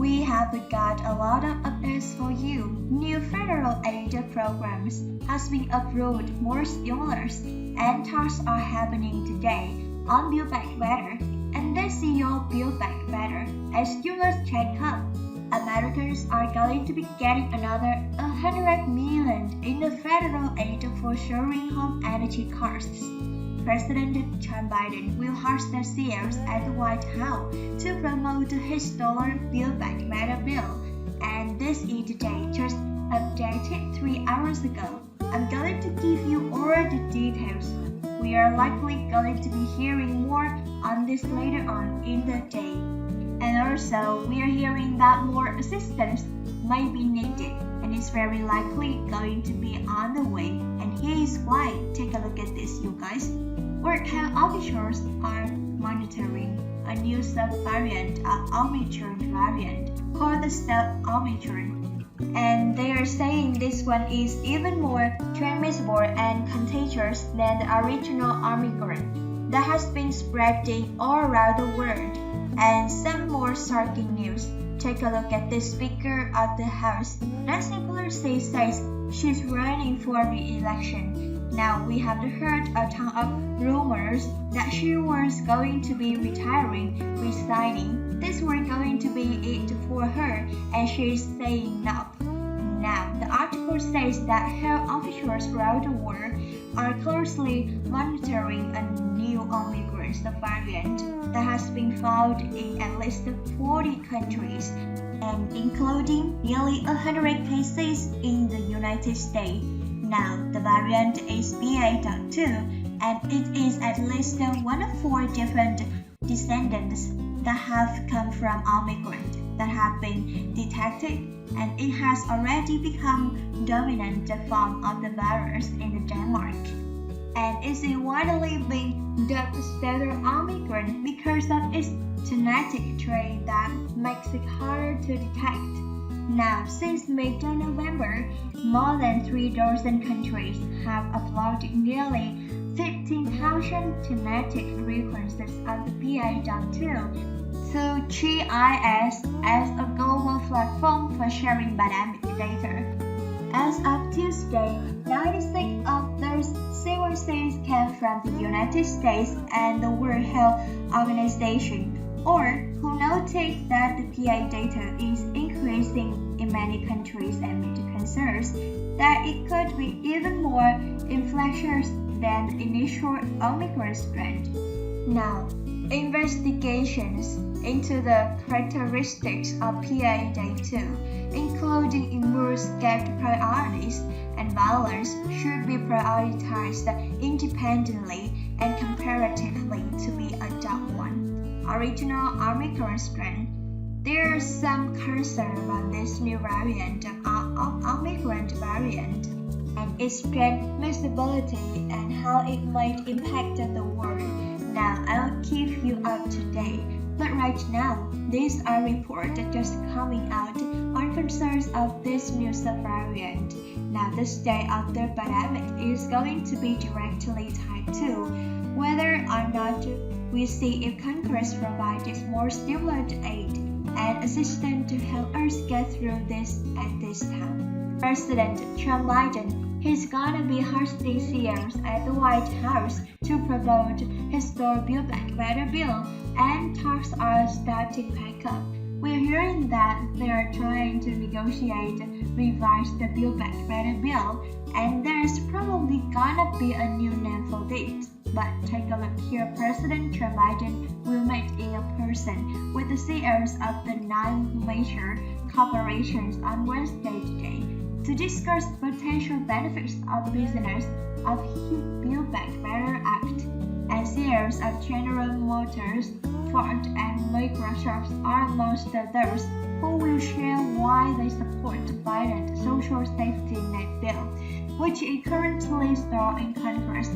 we have got a lot of updates for you. New federal aid programs has been approved, more stimulus, and talks are happening today on Build Back Better, and this is your Build Back Better, a stimulus checkup. Americans are going to be getting another $100 million in the federal aid for sharing home energy costs. President Joe Biden will host the CEOs at the White House to promote his dollar Build Back Better bill, and this is today, just updated 3 hours ago. I'm going to give you all the details. We are likely going to be hearing more on this later on in the day. And also, we are hearing that more assistance may be needed, and it's very likely going to be on the way. And here is why. Take a look at this, you guys. World health officials are monitoring a new subvariant of Omicron variant called the sub-Omicron, and they are saying this one is even more transmissible and contagious than the original Omicron that has been spreading all around the world. And some more shocking news. Take a look at the Speaker of the House. Nancy Pelosi says she's running for re-election. Now we have heard a ton of rumors that she was going to be resigning. This was going to be it for her, and she's saying no. Now, the article says that health officials around the world are closely monitoring a new Omicron subvariant that has been found in at least 40 countries, and including nearly 100 cases in the United States. Now, the variant is BA.2, and it is at least one of 4 different descendants that have come from Omicron that have been detected, and it has already become dominant form of the virus in Denmark. And it's widely being dubbed Stellar Omicron because of its genetic trait that makes it harder to detect. Now, since mid-November, more than 3 dozen countries have uploaded nearly 15,000 genetic sequences of the BA.2 to GIS as a global platform for sharing pandemic data. As of Tuesday, 96 of those sequences came from the United States and the World Health Organization, or who noted that the PA data is increasing in many countries amid concerns that it could be even more infectious than the initial Omicron strain. Now, investigations into the characteristics of PA-Day2, including immune escape priorities and balance, should be prioritized independently and comparatively to be a .1 original Omicron strain. There is some concern about this new variant of Omicron variant and its transmissibility and how it might impact the world. Now, I'll keep you up to date, but right now, these are reports just coming out on concerns of this new subvariant. Now, the state of the pandemic is going to be directly tied to whether or not we see if Congress provides more stimulus aid and assistance to help us get through this at this time. President Joe Biden he's gonna be hosting CEOs at the White House to promote his Build Back Better bill, and talks are starting back up. We're hearing that they are trying to revise the Build Back Better bill, and there's probably gonna be a new name for it. But take a look here, President Joe Biden will meet in person with the CEOs of the 9 major corporations on Wednesday today to discuss potential benefits of business of his Build Back Better Act, and CEOs of General Motors, Ford, and Microsoft are amongst those who will share why they support Biden's social safety net bill, which is currently stalled in Congress.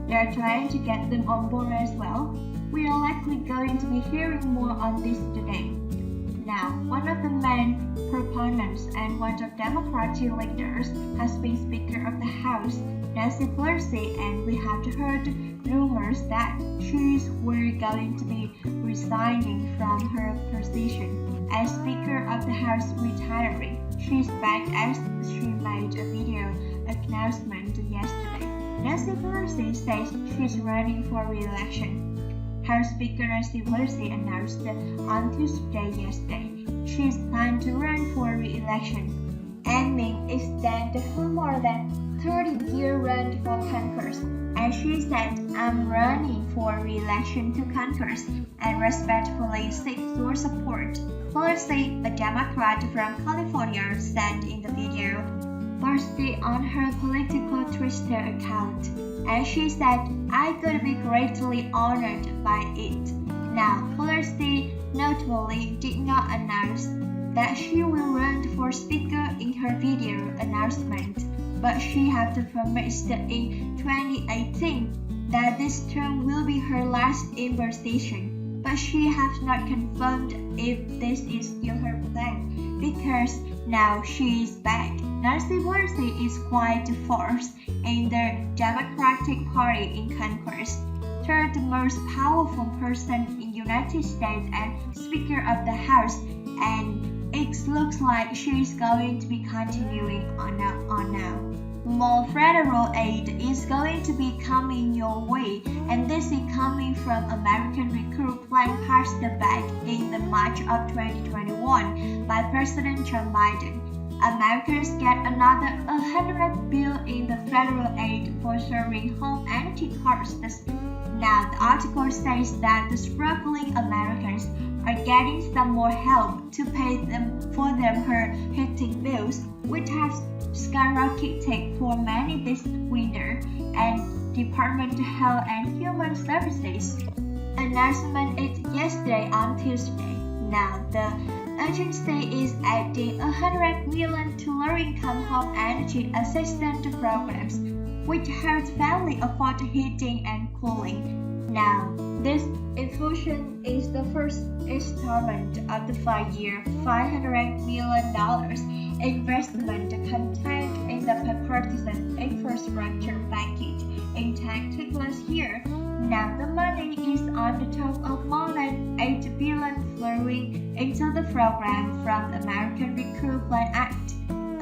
They are trying to get them on board as well. We are likely going to be hearing more on this today. Now, one of the main proponents and one of Democratic leaders has been Speaker of the House, Nancy Pelosi, and we have heard rumors that she is going to be resigning from her position. as Speaker of the House retiring. She's back as she made a video announcement yesterday. Nancy Pelosi says she's running for re-election. House Speaker Nancy Pelosi announced on Tuesday yesterday she's planned to run for re-election, aiming to extend her more than 30-year run for Congress. And she said, "I'm running for re-election to Congress and respectfully seek your support." Pelosi, a Democrat from California, said in the video, Thursday on her political Twitter account, and she said, "I could be greatly honored by it." Now, Pelosi notably did not announce that she will run for Speaker in her video announcement, but she had promised in 2018 that this term will be her last in position. But she has not confirmed if this is still her plan, because now she is back. Nancy Pelosi is quite a force in the Democratic Party in Congress, third most powerful person in the United States and Speaker of the House, and it looks like she is going to be continuing on now. More federal aid is going to be coming your way, and this is coming from American Recruit Plan passed back in the March of 2021 by President Joe Biden. Americans get another $100 billion in the federal aid for serving home energy costs. Now, the article says that the struggling Americans are getting some more help to pay for their heating bills, which has skyrocketed for many this winter, and Department of Health and Human Services announcement it yesterday on Tuesday. Now, the agency is adding $100 million to low-income home energy assistance programs, which helps families afford heating and cooling. Now, this infusion is the first installment of the 5-year, $500 million investment contained in the bipartisan infrastructure package enacted last year. Now, the money is on the top of more than $8 billion flowing into the program from the American Recruit Plan Act,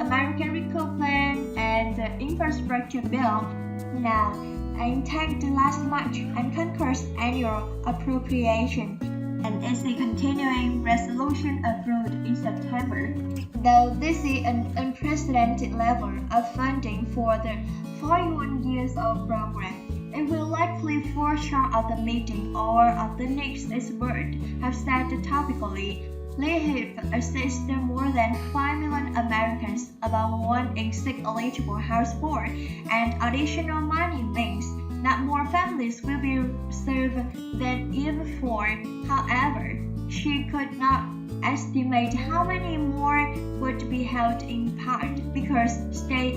American Recruit Plan, and the Infrastructure Bill. Now, enacted last March and Congress annual appropriation, and is a continuing resolution approved in September. Though this is an unprecedented level of funding for the 41 years old program, it will likely fall short of the meeting or of the next word, have said topically. LEHIP assists more than 5 million Americans, about 1 in 6 eligible households, and additional money means that more families will be served than ever before. However, she could not estimate how many more would be held in part because state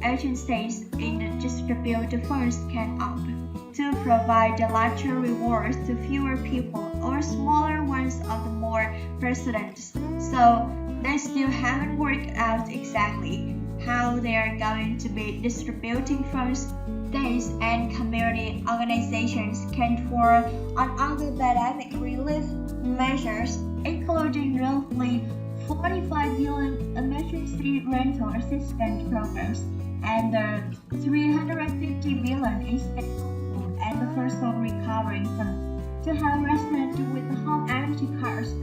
agencies in the distributed funds can opt to provide larger rewards to fewer people or smaller ones of the more residents. So they still haven't worked out exactly how they are going to be distributing funds. States and community organizations can fall on other pandemic relief measures, including roughly $45 billion emergency rental assistance programs and $350 billion in state and the First Home Recovery Fund to help residents with home energy costs,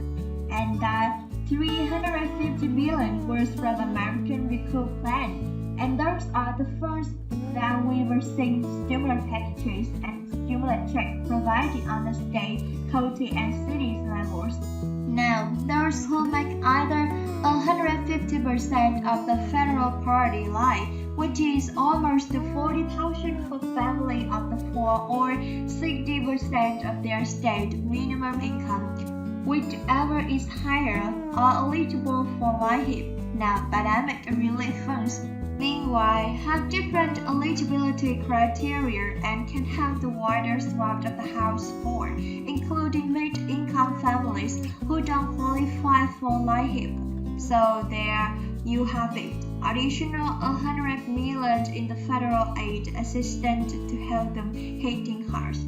and that $350 billion was from American Recruit Plan, and those are the funds that we were seeing stimulus packages and stimulus checks provided on the state, county, and cities levels. Now, those who make either 150% of the federal poverty line, which is almost 40,000 for families of the poor, or 60% of their state minimum income, whichever is higher, are eligible for LEHIP. Now, pandemic relief funds, meanwhile, have different eligibility criteria and can have the wider swath of the household, including mid-income families who don't qualify for LEHIP. So there you have it. Additional $100 million in the federal aid assistance to help them heating costs.